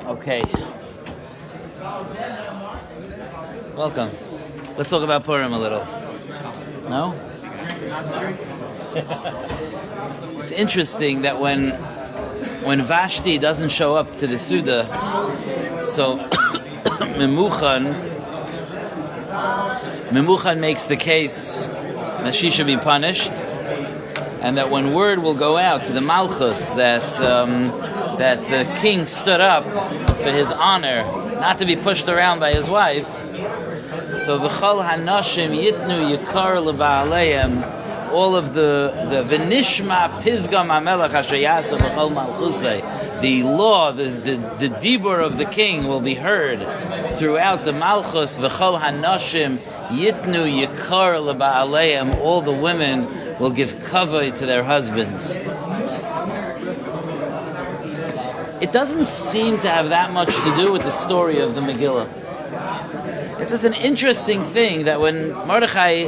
Okay. Welcome. Let's talk about Purim a little. No? It's interesting that when Vashti doesn't show up to the Suda, so Memuchan makes the case that she should be punished, and that when word will go out to the Malchus that the king stood up for his honor, not to be pushed around by his wife, so v'chol hanashim yitnu yikar leba'aleim, all of the v'nishma pizgam hamelech asher yasa v'chol malchusay, the law, the dibur of the king will be heard throughout the Malchus. V'chol hanashim yitnu yikar leba'aleim, all the women will give kavod to their husbands. It doesn't seem to have that much to do with the story of the Megillah. It's just an interesting thing that when Mordechai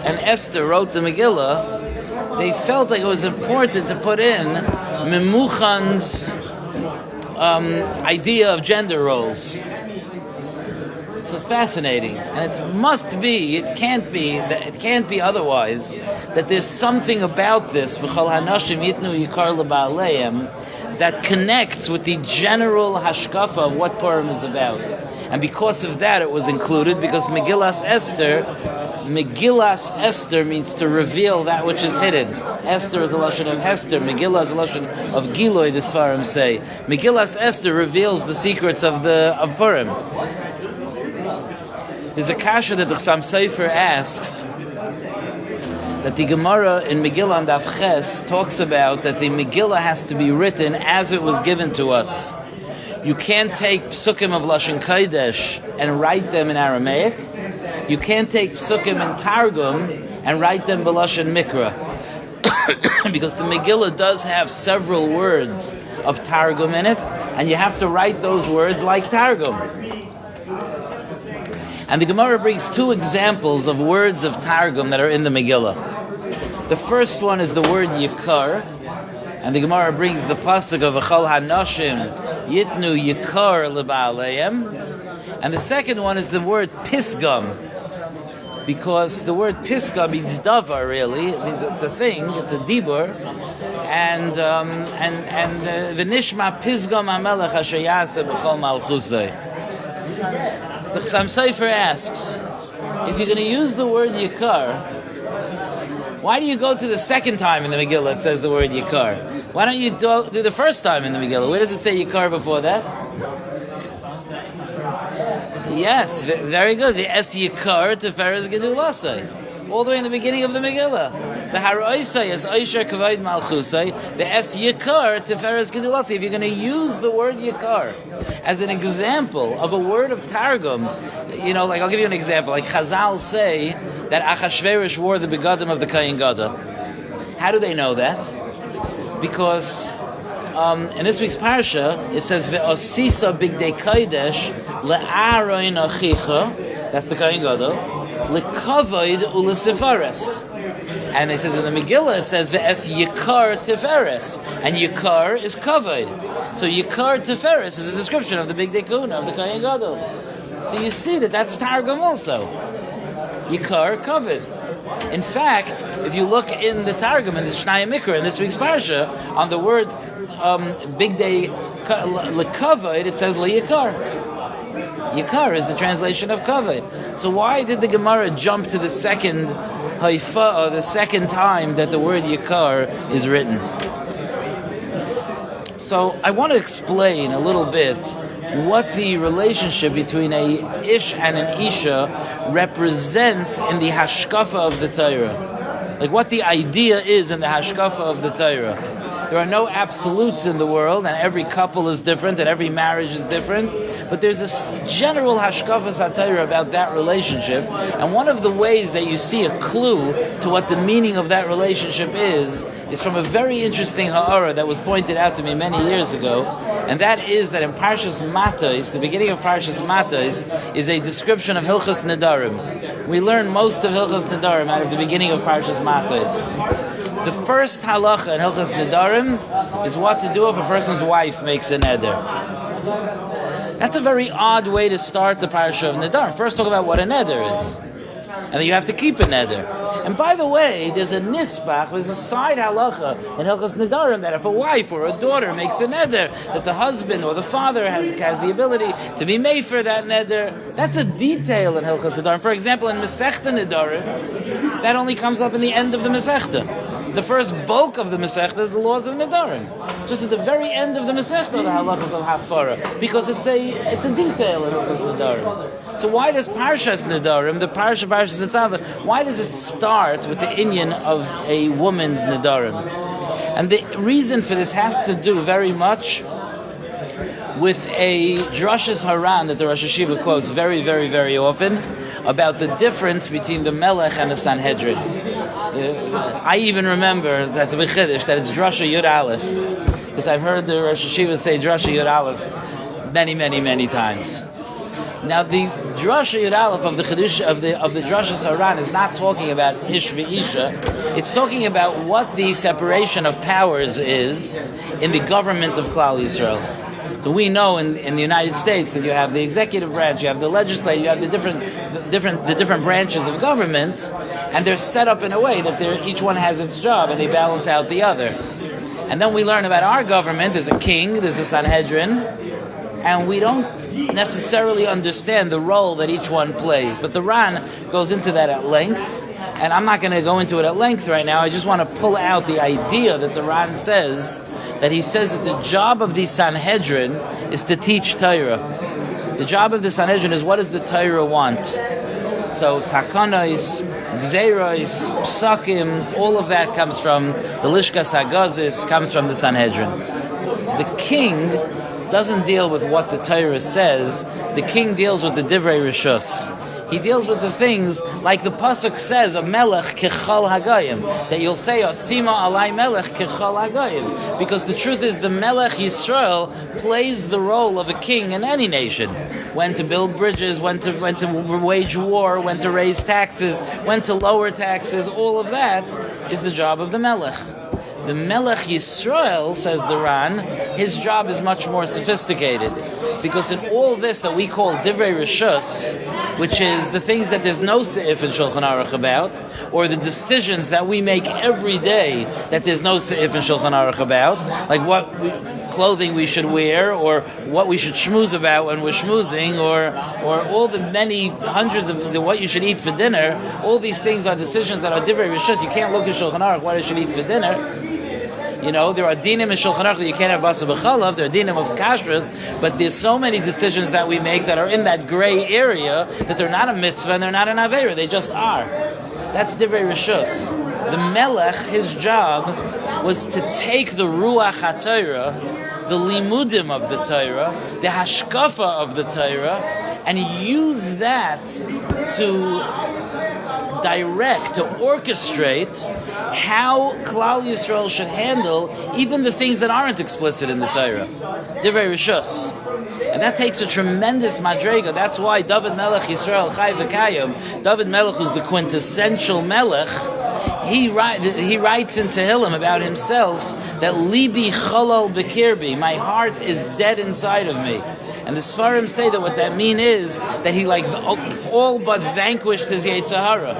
and Esther wrote the Megillah, they felt like it was important to put in Memuchan's idea of gender roles. It's fascinating, and it can't be otherwise, that there's something about this V'chol hanashim yitnu yikar leba'aleim that connects with the general hashkafa of what Purim is about. And because of that, it was included, because Megillas Esther means to reveal that which is hidden. Esther is a lashon of Hester. Megillah is a lashon of Giloy, the Sfarim say. Megillas Esther reveals the secrets of Purim. There's a kasha that the Chassam Sofer asks, that the Gemara in Megillah and Daf Ches talks about that the Megillah has to be written as it was given to us. You can't take psukim of Lashon Kodesh and write them in Aramaic. You can't take psukim in Targum and write them b'Lashon Mikra. Because the Megillah does have several words of Targum in it, and you have to write those words like Targum. And the Gemara brings two examples of words of Targum that are in the Megillah. The first one is the word Yikar, and the Gemara brings the pasuk of V'chol hanashim yitnu Yikar leba'aleim, and the second one is the word Pisgam, because the word Pisgam means davar, really. It means it's a thing, it's a dibur, and v'nishma Pisgam hamelech asher yasa b'chol malchusay. The Chassam Sofer asks, if you're going to use the word Yikar, why do you go to the second time in the Megillah it says the word Yikar? Why don't you do the first time in the Megillah? Where does it say Yikar before that? Yes, very good. The Es Yikar Teferes Gedulasai. All the way in the beginning of the Megillah. The Haroisai is Oisher Kavod Malchusai. The Es Yikar Teferes Gedulasai. If you're going to use the word Yikar as an example of a word of Targum, like I'll give you an example. Like Chazal say that Achashverosh wore the begadim of the Kohen Gadol. How do they know that? Because in this week's parsha it says Ve'osisa bigdei kodesh le'aroin achicha. That's the Kohen Gadol. Lekavod u'lesifares. And it says in the Megillah, it says Ve'es Yikar Tiferes, and Yikar is kavod. So Yikar Tiferes is a description of the big dekuna of the Kohen Gadol. So you see that that's Targum also. Yikar kavod. In fact, if you look in the Targum in the Shnai Mikra in this week's parsha, on the word big day lekavod, it says leyikar. Yikar is the translation of kavod. So why did the Gemara jump to the second haifa, or the second time that the word Yikar is written? So I want to explain a little bit what the relationship between a ish and an isha represents in the hashkafa of the Torah. Like what the idea is in the hashkafa of the Torah. There are no absolutes in the world, and every couple is different, and every marriage is different. But there's a general hashkafas HaTorah about that relationship, and one of the ways that you see a clue to what the meaning of that relationship is from a very interesting ha'ara that was pointed out to me many years ago, and that is that in Parshas Matos, the beginning of Parshas Matos is a description of Hilchas Nedarim. We learn most of Hilchas Nedarim out of the beginning of Parshas Matos. The first halacha in Hilchas Nedarim is what to do if a person's wife makes a neder. That's a very odd way to start the parasha of Nedarim. First talk about what a neder is. And then you have to keep a neder. And by the way, there's a nisbach, there's a side halacha in Hilchas Nedarim that if a wife or a daughter makes a neder, that the husband or the father has the ability to be made for that neder. That's a detail in Hilchas Nedarim. For example, in Masechta Nedarim, that only comes up in the end of the Masechta. The first bulk of the Masechta is the laws of Nedarim. Just at the very end of the Masechta, the halachas of Hafara, because it's a detail in Hilchas Nedarim. So why does Parshas Nedarim, the Parshas Netzava, why does it start with the inyan of a woman's Nedarim? And the reason for this has to do very much with a Drashas Haran that the Rosh Hashiva quotes very, very, very often about the difference between the Melech and the Sanhedrin. I even remember, that's a big chiddush, that it's Drasha Yud Aleph, because I've heard the Rosh Hashiva say Drasha Yud Aleph many, many, many times. Now, the Drasha Yud Aleph of the Chiddush of the Drashas Haran is not talking about Ish v'Isha. It's talking about what the separation of powers is in the government of Klal Yisrael. So we know in the United States that you have the executive branch, you have the legislature, you have the different branches of government, and they're set up in a way that each one has its job and they balance out the other. And then we learn about our government. There's a king, there's a Sanhedrin, and we don't necessarily understand the role that each one plays. But the Ran goes into that at length, and I'm not going to go into it at length right now. I just want to pull out the idea that the Ran says, that he says that the job of the Sanhedrin is to teach Torah. The job of the Sanhedrin is, what does the Torah want? So Takonos, Gzeiros, Psakim, all of that comes from the Lishkas Hagazis, comes from the Sanhedrin. The king doesn't deal with what the Torah says. The king deals with the Divrei Rishus. He deals with the things like the pasuk says, "A melech kechal hagayim," that you'll say, "Asima alai melech kechal hagayim," because the truth is, the melech Yisrael plays the role of a king in any nation. When to build bridges, when to wage war, when to raise taxes, when to lower taxes. All of that is the job of the melech. The Melech Yisrael, says the Ran, his job is much more sophisticated. Because in all this that we call Divrei Rishus, which is the things that there's no se'if in Shulchan Aruch about, or the decisions that we make every day that there's no se'if in Shulchan Aruch about, like what clothing we should wear, or what we should schmooze about when we're schmoozing, or all the many hundreds of what you should eat for dinner, all these things are decisions that are Divrei Rishus. You can't look at Shulchan Aruch what I should eat for dinner. You know, there are dinim in Shulchan Aruch that you can't have basa b'chalav. There are dinim of kashrus, but there's so many decisions that we make that are in that gray area that they're not a mitzvah and they're not an aveira. They just are. That's divrei rishus. The melech, his job was to take the ruach haTorah, the limudim of the Torah, the hashkafa of the Torah, and use that to direct, to orchestrate how Klal Yisrael should handle even the things that aren't explicit in the Torah. Divrei Rishus. And that takes a tremendous madrega. That's why David Melech Yisrael Chai V'Kayim, David Melech, who's the quintessential Melech, he writes in Tehillim about himself that Libi Cholol B'Kirbi, my heart is dead inside of me. And the Sfarim say that what that means is that he all but vanquished his Yetzer Hara.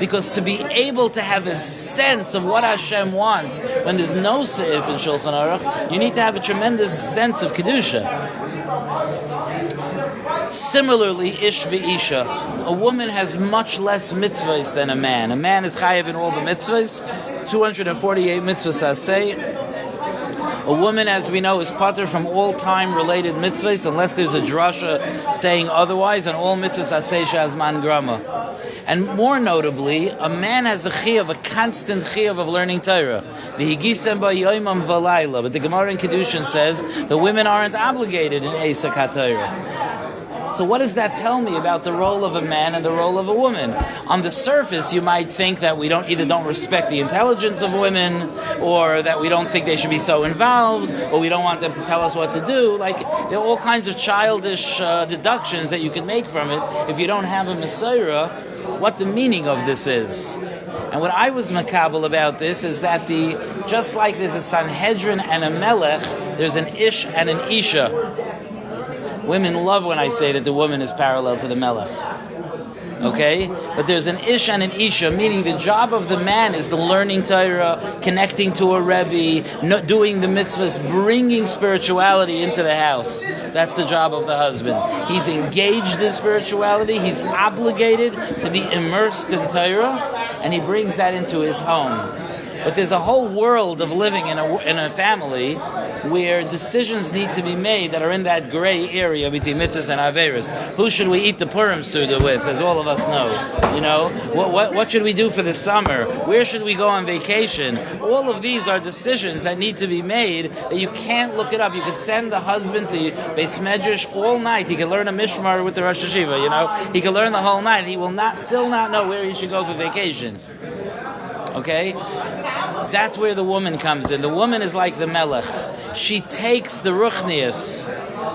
Because to be able to have a sense of what Hashem wants when there's no se'if in Shulchan Aruch, you need to have a tremendous sense of Kedusha. Similarly, Ish v'Isha. A woman has much less mitzvahs than a man. A man is chayav in all the mitzvahs, 248 mitzvahs aseh. A woman, as we know, is pater from all time-related mitzvahs, unless there's a drasha saying otherwise, and all mitzvahs aseh shazman grama. And more notably, a man has a chiyuv, a constant chiyuv of learning Torah. V'higisem ba'yoymam v'layla. But the Gemara in Kedushin says the women aren't obligated in Esak HaTorah. So what does that tell me about the role of a man and the role of a woman? On the surface, you might think that we don't respect the intelligence of women, or that we don't think they should be so involved, or we don't want them to tell us what to do. Like, there are all kinds of childish deductions that you can make from it if you don't have a Messiah, what the meaning of this is. And what I was makabel about this is that just like there's a Sanhedrin and a Melech, there's an Ish and an Isha. Women love when I say that the woman is parallel to the melech. Okay? But there's an ish and an isha, meaning the job of the man is the learning Torah, connecting to a Rebbe, doing the mitzvahs, bringing spirituality into the house. That's the job of the husband. He's engaged in spirituality, he's obligated to be immersed in Torah, and he brings that into his home. But there's a whole world of living in a family where decisions need to be made that are in that gray area between mitzvahs and averos. Who should we eat the Purim Suda with, as all of us know? You know, what should we do for the summer? Where should we go on vacation? All of these are decisions that need to be made that you can't look it up. You could send the husband to Beis Medrash all night. He can learn a mishmar with the Rosh Hashiva, you know. He can learn the whole night. He will still not know where he should go for vacation. Okay? That's where the woman comes in. The woman is like the melech. She takes the ruchnius,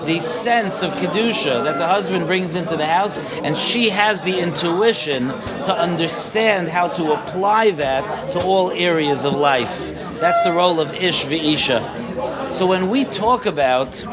the sense of kedusha that the husband brings into the house, and she has the intuition to understand how to apply that to all areas of life. That's the role of ish v'isha. So when we talk about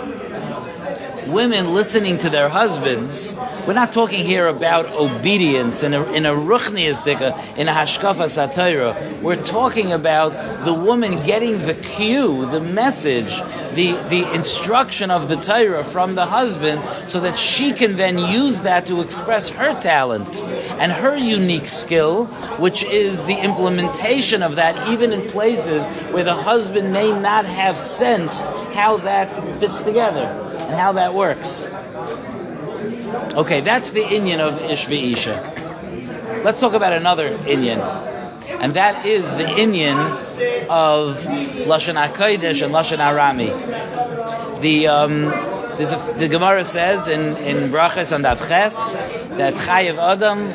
women listening to their husbands, we're not talking here about obedience in a ruchnius dika, in a hashkafa satira. We're talking about the woman getting the cue, the message, the instruction of the Torah from the husband, so that she can then use that to express her talent and her unique skill, which is the implementation of that even in places where the husband may not have sensed how that fits together and how that works. Okay, that's the inyan of ish v'isha. Let's talk about another inyan, and that is the inyan of Lashon HaKodesh and Lashon Arami. The Gemara says in Brachas on Daf Ches that Chayev Adam,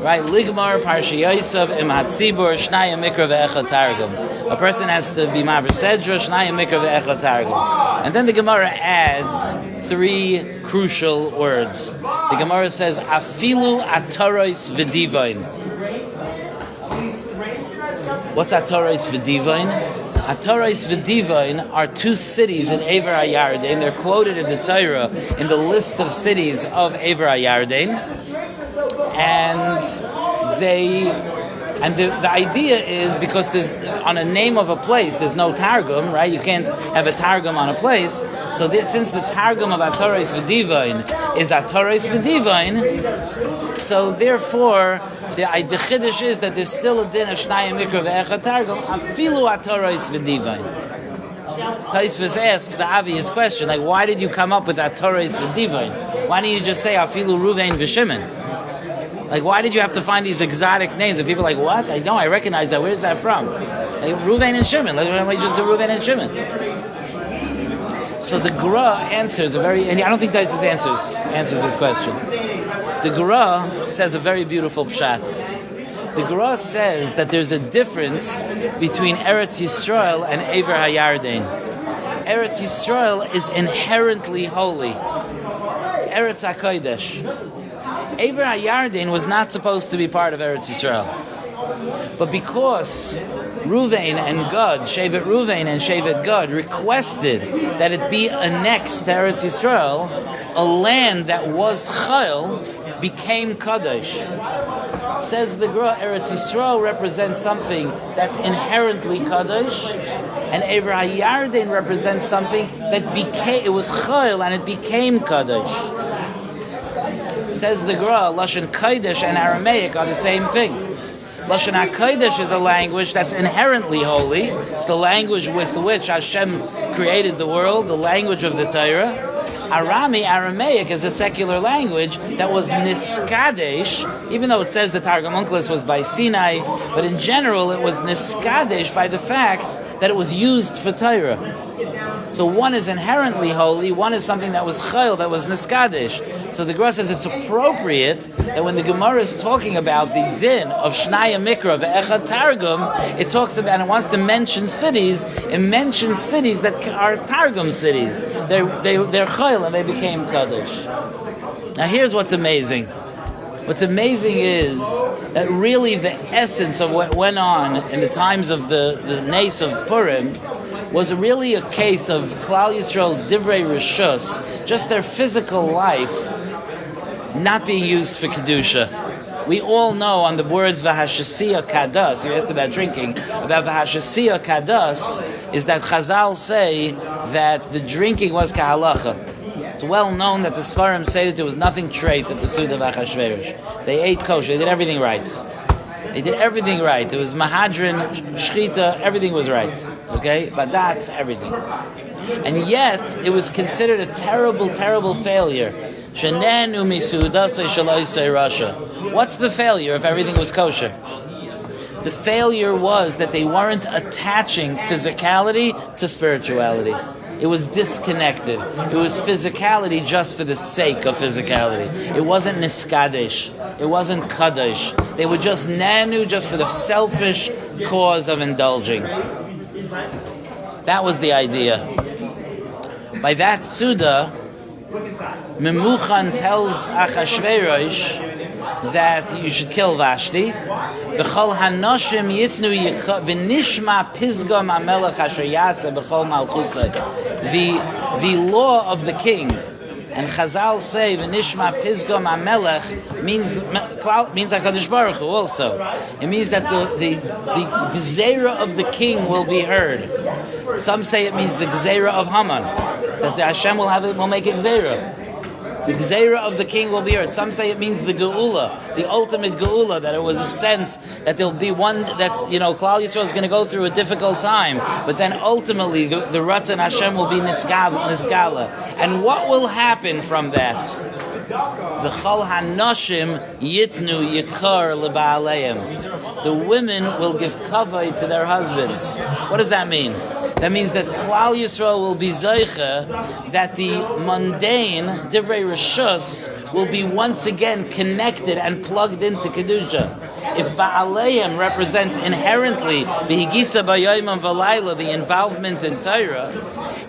right, Ligmar Parshi Yosef Im Hatzibur Shnayim Mikra ve'echad Targum. A person has to be Maver Sedra Shnayim Mikra ve'echad Targum. And then the Gemara adds three crucial words. The Gemara says Afilu Ataros V'Divain. What's Ataros V'Divain? Ataros V'Divain are two cities in Ever HaYarden. They're quoted in the Torah in the list of cities of Ever HaYarden. And the idea is, because there's on a name of a place there's no targum, right? You can't have a targum on a place. So since the targum of Ataros V'Divain is Ataros V'Divain, so therefore the chiddush is that there's still a din of Shnayim Mikra ve'echad Targum afilu Ataros V'Divain. Taisvus asks the obvious question, like, why did you come up with Ataros V'Divain? Why don't you just say afilu Ruvain v'Shimon? Like, why did you have to find these exotic names? And people are like, what? I know, I recognize that. Where's that from? Like, Ruvain and Shimon. Like, why don't we just do Ruvain and Shimon? So the Gra answers and I don't think Taisus answers this question. The Gra says a very beautiful pshat. The Gra says that there's a difference between Eretz Yisrael and Ever HaYarden. Eretz Yisrael is inherently holy. It's Eretz HaKodesh. Ever HaYarden was not supposed to be part of Eretz Yisrael. But because Ruvain and Gad, Shevet Ruvain and Shevet Gad, requested that it be annexed to Eretz Yisrael, a land that was Chayil became Kadosh. Says the Gra, Eretz Yisrael represents something that's inherently Kadosh, and Ever HaYarden represents something that it was Chayil and it became Kadosh. Says the Gra, Lashon Kodesh and Aramaic are the same thing. Lashon HaKodesh is a language that's inherently holy. It's the language with which Hashem created the world, the language of the Torah. Aramaic is a secular language that was niskadesh, even though it says the Targum Onkelos was by Sinai, but in general it was niskadesh by the fact that it was used for Torah. So one is inherently holy, one is something that was chayil, that was niskadesh. So the Gemara says it's appropriate that when the Gemara is talking about the din of Shnaya Mikra ve'echad Targum, it talks about, it wants to mention cities, it mentions cities that are Targum cities. They're chayil and they became kadosh. Now here's what's amazing. What's amazing is that really the essence of what went on in the times of the Nes of Purim was really a case of Klal Yisrael's divrei rishus, just their physical life, not being used for kedusha. We all know on the words v'hashasiya kadas. You asked about drinking. About v'hashasiya kadas is that Chazal say that the drinking was kahalacha. It's well known that the Svarim say that there was nothing treif at the Suda of Achashverosh. They ate kosher. They did everything right. They did everything right. It was mahadrin, shchita, everything was right. Okay? But that's everything. And yet, it was considered a terrible, terrible failure. Shenenu misudasei shalaisei rasha. What's the failure if everything was kosher? The failure was that they weren't attaching physicality to spirituality. It was disconnected. It was physicality just for the sake of physicality. It wasn't niskadesh. It wasn't kadosh. They were just nanu, just for the selfish cause of indulging. That was the idea. By that Suda, Memuchan tells Achashverosh that you should kill Vashti. V'chol hanoshim yitnu v'nishma pizgam hamelech asher yaseh b'chol malchusay. The law of the king, and Chazal say v'nishma pizgam hamelech means HaKadosh Baruch Hu also. It means that the gzeira of the king will be heard. Some say it means the gzeira of Haman, that the Hashem will make a gzeira. The gzeira of the king will be heard. Some say it means the geula, the ultimate geula, that it was a sense that there'll be one that's, Klal Yisrael is going to go through a difficult time, but then ultimately the Ratzon Hashem will be niskala. And what will happen from that? The chol hanoshim yitnu yikar leba'aleim. The women will give kavod to their husbands. What does that mean? That means that Klal Yisrael will be zeicha, that the mundane, divrei rishus, will be once again connected and plugged into Kedusha. If Ba'aleim represents inherently the Higisa B'Yayim V'Layla, the involvement in Torah,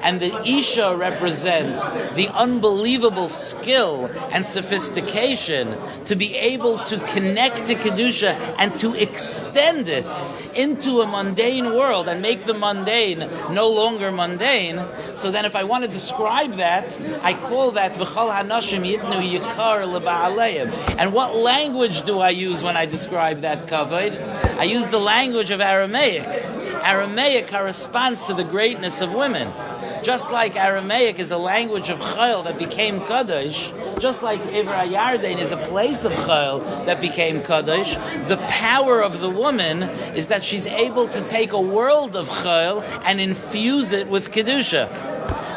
and the Isha represents the unbelievable skill and sophistication to be able to connect to Kedusha and to extend it into a mundane world and make the mundane no longer mundane. So then if I want to describe that, I call that V'chol Hanoshim Yitnu Yikar L'Ba'aleim. And what language do I use when I describe that kavod? I use the language of Aramaic. Aramaic corresponds to the greatness of women. Just like Aramaic is a language of Chayil that became Kadosh, just like Iver HaYarden is a place of Chayil that became Kadosh, the power of the woman is that she's able to take a world of Chayil and infuse it with Kedusha.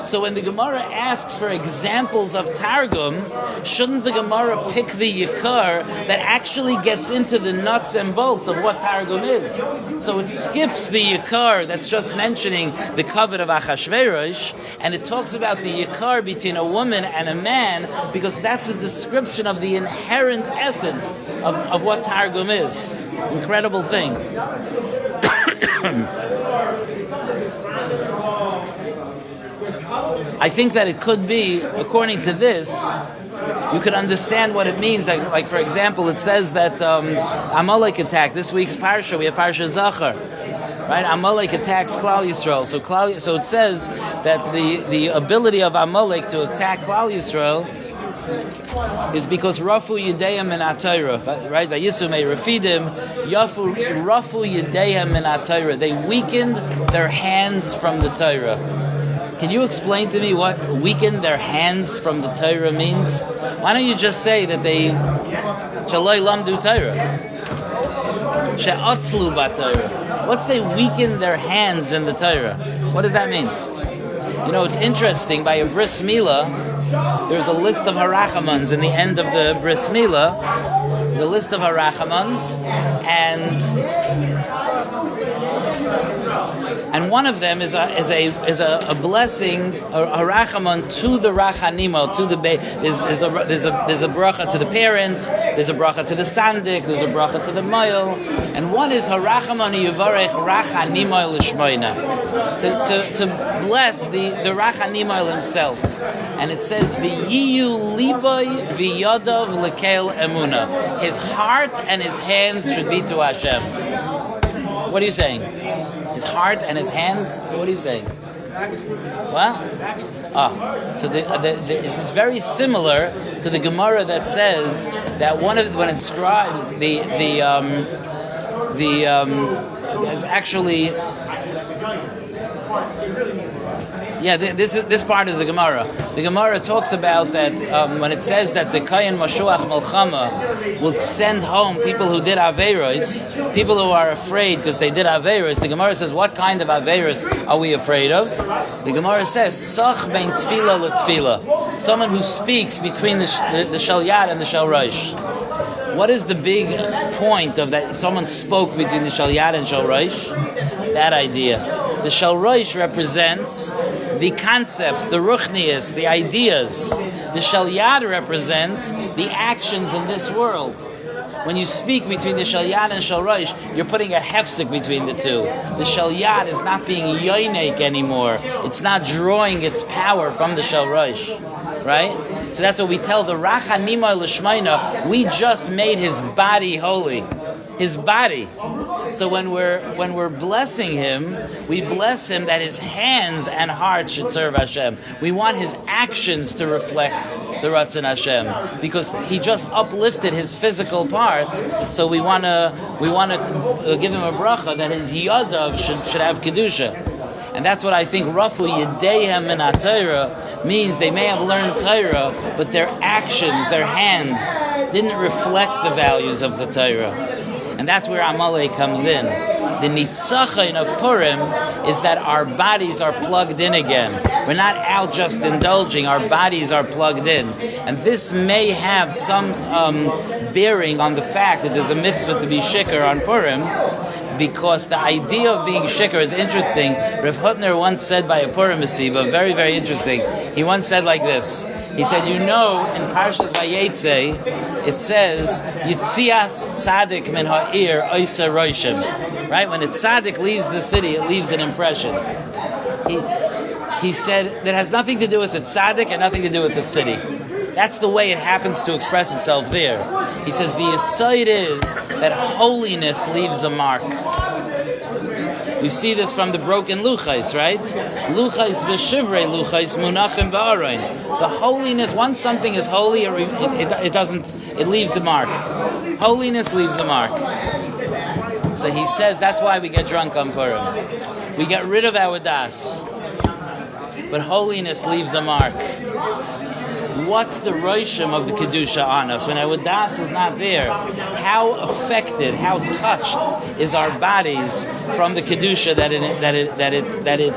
So when the Gemara asks for examples of Targum, shouldn't the Gemara pick the Yikar that actually gets into the nuts and bolts of what Targum is? So it skips the Yikar that's just mentioning the kavod of Achashverosh, and it talks about the Yikar between a woman and a man, because that's a description of the inherent essence of what Targum is. Incredible thing. I think that it could be, according to this, you could understand what it means. Like for example, it says that Amalek attacked. This week's parsha, we have Parsha Zachar. Right? Amalek attacks Klal Yisrael. So it says that the ability of Amalek to attack Klal Yisrael is because Rafu Yedeim min HaTorah, right? Vayisu me Rafidim, Rafu Yedeim min HaTorah. They weakened their hands from the Torah. Can you explain to me what weaken their hands from the Torah means? Why don't you just say that they Shaloi Lamdu Torah? She'atzlu b'Torah. What's they weaken their hands in the Torah? What does that mean? It's interesting. By a bris milah, there's a list of harachamans in the end of the bris milah. The list of harachamans, and one of them is a blessing, a rachaman to the rachanimo, to the there's a bracha to the parents, there's a bracha to the sandik, there's a bracha to the moil, and one is harachaman yivarech rachanimo l'shmoina, to bless the rachanimo himself, and it says v'yiyu liboy v'yadav lekel emuna, his heart and his hands should be to Hashem. What are you saying? His heart and his hands. What are you saying? What? So this is very similar to the Gemara that says that when it describes there's actually. Yeah, this part is the Gemara. The Gemara talks about that when it says that the Kayin Mashuach Malchama will send home people who did Aveiros, people who are afraid because they did Aveiros. The Gemara says, what kind of Aveiros are we afraid of? The Gemara says, Sach ben Tfila l'Tfila, someone who speaks between the Shel Yad and the Shel Rosh. What is the big point of that? Someone spoke between the Shel Yad and Shel Rosh? That idea. The Shel Rosh represents the concepts, the ruchnias, the ideas. The Shel Yad represents the actions in this world. When you speak between the Shel Yad and Shel Rosh, you're putting a hefsek between the two. The Shel Yad is not being yoinek anymore. It's not drawing its power from the Shel Rosh. Right? So that's what we tell the Rachanima L'Shmaina. We just made his body holy. His body. So when we're blessing him, we bless him that his hands and heart should serve Hashem. We want his actions to reflect the Ratzon Hashem, because he just uplifted his physical part. So we want to give him a bracha that his yadav should have kedusha. And that's what I think Rafu Yedeihem min HaTorah means. They may have learned Torah, but their actions, their hands, didn't reflect the values of the Torah. And that's where Amalek comes in. The Nitzachin of Purim is that our bodies are plugged in again. We're not out just indulging, our bodies are plugged in. And this may have some bearing on the fact that there's a mitzvah to be shikar on Purim, because the idea of being shikar is interesting. Rav Hutner once said by a Purim Mesiba, very, very interesting. He once said like this. He said, in Parshas Vayetze, it says, Yitzias Tzadik min ha'ir oisa roishim. Right? When a tzaddik leaves the city, it leaves an impression. He said, that has nothing to do with the tzaddik and nothing to do with the city. That's the way it happens to express itself there. He says, the aside is that holiness leaves a mark. You see this from the broken luchais, right? Luchais v'shivrei luchais munachim ba'arain. The holiness, once something is holy, it leaves the mark. Holiness leaves a mark. So he says that's why we get drunk on Purim. We get rid of our das. But holiness leaves the mark. What's the roshim of the Kedusha on us? When our das is not there, how affected, how touched is our bodies from the Kedusha that it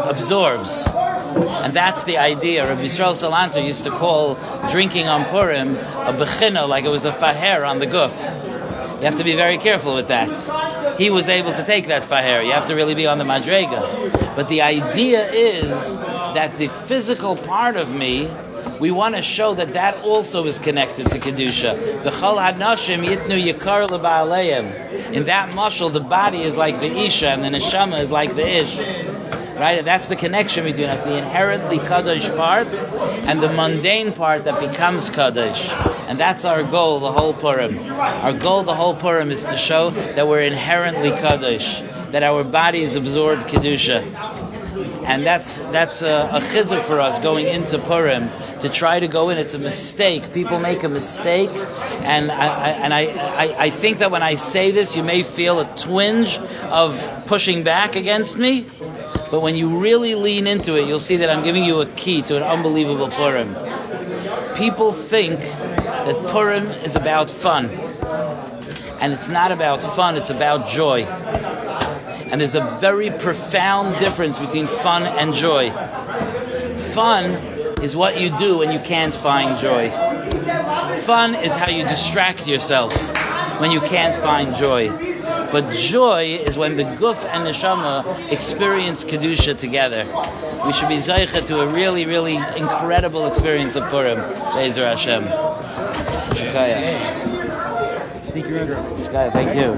absorbs? And that's the idea. Rabbi Yisrael Salanter used to call drinking on Purim a bechina, like it was a faher on the guf. You have to be very careful with that. He was able to take that faher. You have to really be on the madrega. But the idea is that the physical part of me, we want to show that also is connected to Kedusha. V'chol hadnashim yitnu yikar leba'aleim. In that mashal, the body is like the Isha and the Neshama is like the Ish. Right? And that's the connection between us, the inherently Kadosh part and the mundane part that becomes Kadosh. And that's our goal, the whole Purim. Our goal, the whole Purim, is to show that we're inherently Kadosh, that our bodies absorb Kedusha. And that's a chizuk for us going into Purim, to try to go in. It's a mistake. People make a mistake, and I think that when I say this, you may feel a twinge of pushing back against me, but when you really lean into it, you'll see that I'm giving you a key to an unbelievable Purim. People think that Purim is about fun, and it's not about fun, it's about joy. And there's a very profound difference between fun and joy. Fun is what you do when you can't find joy. Fun is how you distract yourself when you can't find joy. But joy is when the guf and neshama experience Kedusha together. We should be zaycha to a really, really incredible experience of Purim. Be'ezer Hashem. Shukaya. Thank you, Rabbi. Shukaya, thank you.